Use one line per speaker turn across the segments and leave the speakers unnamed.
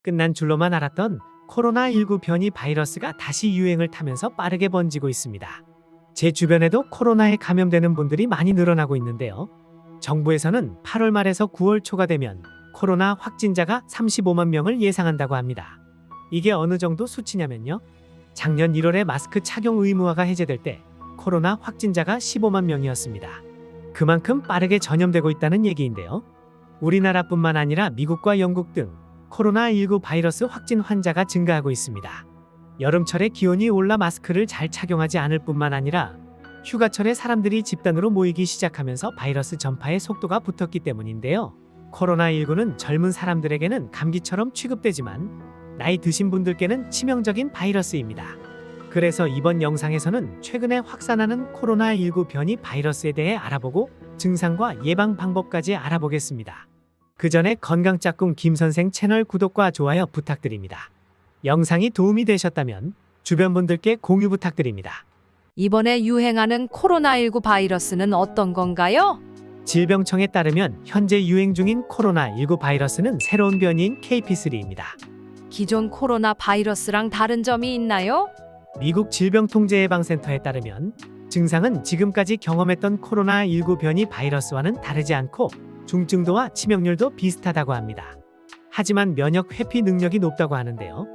끝난 줄로만 알았던 코로나19 변이 바이러스가 다시 유행을 타면서 빠르게 번지고 있습니다. 제 주변에도 코로나에 감염되는 분들이 많이 늘어나고 있는데요. 정부에서는 8월 말에서 9월 초가 되면 코로나 확진자가 35만 명을 예상한다고 합니다. 이게 어느 정도 수치냐면요. 작년 1월에 마스크 착용 의무화가 해제될 때 코로나 확진자가 15만 명이었습니다. 그만큼 빠르게 전염되고 있다는 얘기인데요. 우리나라뿐만 아니라 미국과 영국 등 코로나19 바이러스 확진 환자가 증가하고 있습니다. 여름철에 기온이 올라 마스크를 잘 착용하지 않을 뿐만 아니라 휴가철에 사람들이 집단으로 모이기 시작하면서 바이러스 전파의 속도가 붙었기 때문인데요. 코로나19는 젊은 사람들에게는 감기처럼 취급되지만 나이 드신 분들께는 치명적인 바이러스입니다. 그래서 이번 영상에서는 최근에 확산하는 코로나19 변이 바이러스에 대해 알아보고 증상과 예방 방법까지 알아보겠습니다. 그 전에 건강짝꿍 김선생 채널 구독과 좋아요 부탁드립니다. 영상이 도움이 되셨다면 주변 분들께 공유 부탁드립니다.
이번에 유행하는 코로나19 바이러스는 어떤 건가요?
질병청에 따르면 현재 유행 중인 코로나19 바이러스는 새로운 변이인 KP3입니다.
기존 코로나 바이러스랑 다른 점이 있나요?
미국 질병통제예방센터에 따르면 증상은 지금까지 경험했던 코로나19 변이 바이러스와는 다르지 않고 중증도와 치명률도 비슷하다고 합니다. 하지만 면역 회피 능력이 높다고 하는데요.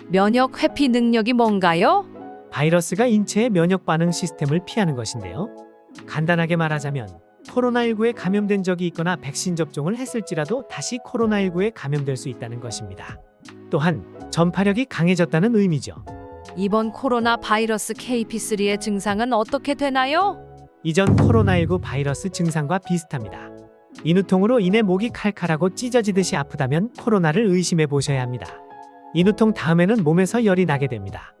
면역 회피 능력이 뭔가요?
바이러스가 인체의 면역 반응 시스템을 피하는 것인데요. 간단하게 말하자면 코로나19에 감염된 적이 있거나 백신 접종을 했을지라도 다시 코로나19에 감염될 수 있다는 것입니다. 또한 전파력이 강해졌다는 의미죠.
이번 코로나 바이러스 KP3의 증상은 어떻게 되나요?
이전 코로나19 바이러스 증상과 비슷합니다. 인후통으로 인해 목이 칼칼하고 찢어지듯이 아프다면 코로나를 의심해 보셔야 합니다. 인후통 다음에는 몸에서 열이 나게 됩니다.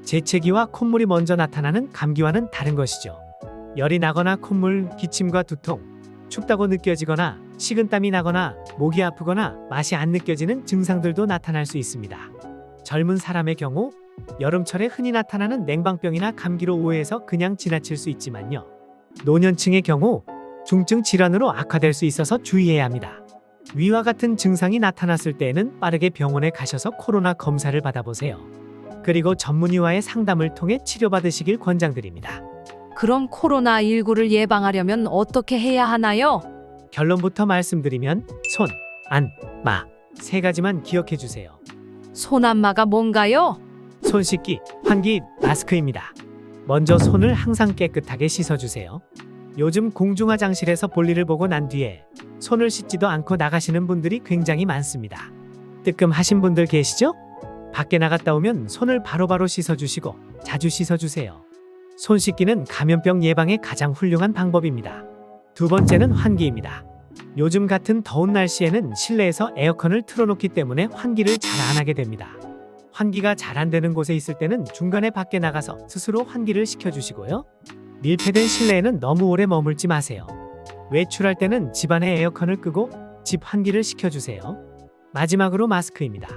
재채기와 콧물이 먼저 나타나는 감기와는 다른 것이죠. 열이 나거나 콧물, 기침과 두통, 춥다고 느껴지거나 식은땀이 나거나 목이 아프거나 맛이 안 느껴지는 증상들도 나타날 수 있습니다. 젊은 사람의 경우 여름철에 흔히 나타나는 냉방병이나 감기로 오해해서 그냥 지나칠 수 있지만요. 노년층의 경우 중증 질환으로 악화될 수 있어서 주의해야 합니다. 위와 같은 증상이 나타났을 때에는 빠르게 병원에 가셔서 코로나 검사를 받아보세요. 그리고 전문의와의 상담을 통해 치료받으시길 권장드립니다.
그럼 코로나19를 예방하려면 어떻게 해야 하나요?
결론부터 말씀드리면 손, 안, 마 세 가지만 기억해 주세요.
손안마가 뭔가요?
손 씻기, 환기, 마스크입니다. 먼저 손을 항상 깨끗하게 씻어주세요. 요즘 공중화장실에서 볼일을 보고 난 뒤에 손을 씻지도 않고 나가시는 분들이 굉장히 많습니다. 뜨끔하신 분들 계시죠? 밖에 나갔다 오면 손을 바로바로 씻어주시고 자주 씻어주세요. 손 씻기는 감염병 예방에 가장 훌륭한 방법입니다. 두 번째는 환기입니다. 요즘 같은 더운 날씨에는 실내에서 에어컨을 틀어놓기 때문에 환기를 잘 안 하게 됩니다. 환기가 잘 안 되는 곳에 있을 때는 중간에 밖에 나가서 스스로 환기를 시켜주시고요. 밀폐된 실내에는 너무 오래 머물지 마세요. 외출할 때는 집안에 에어컨을 끄고 집 환기를 시켜주세요. 마지막으로 마스크입니다.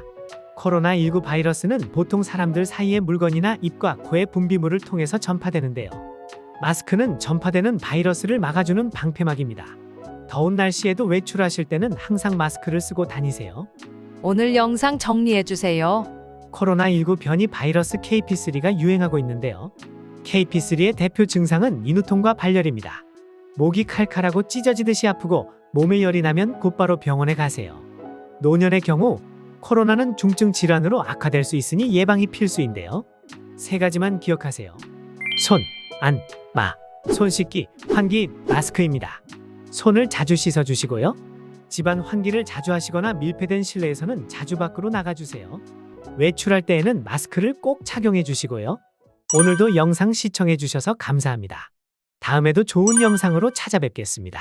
코로나19 바이러스는 보통 사람들 사이의 물건이나 입과 코의 분비물을 통해서 전파되는데요. 마스크는 전파되는 바이러스를 막아주는 방패막입니다. 더운 날씨에도 외출하실 때는 항상 마스크를 쓰고 다니세요.
오늘 영상 정리해주세요.
코로나19 변이 바이러스 KP3가 유행하고 있는데요. KP3의 대표 증상은 인후통과 발열입니다. 목이 칼칼하고 찢어지듯이 아프고 몸에 열이 나면 곧바로 병원에 가세요. 노년의 경우 코로나는 중증 질환으로 악화될 수 있으니 예방이 필수인데요. 세 가지만 기억하세요. 손, 안, 마, 손 씻기, 환기, 마스크입니다. 손을 자주 씻어주시고요. 집안 환기를 자주 하시거나 밀폐된 실내에서는 자주 밖으로 나가주세요. 외출할 때에는 마스크를 꼭 착용해 주시고요. 오늘도 영상 시청해 주셔서 감사합니다. 다음에도 좋은 영상으로 찾아뵙겠습니다.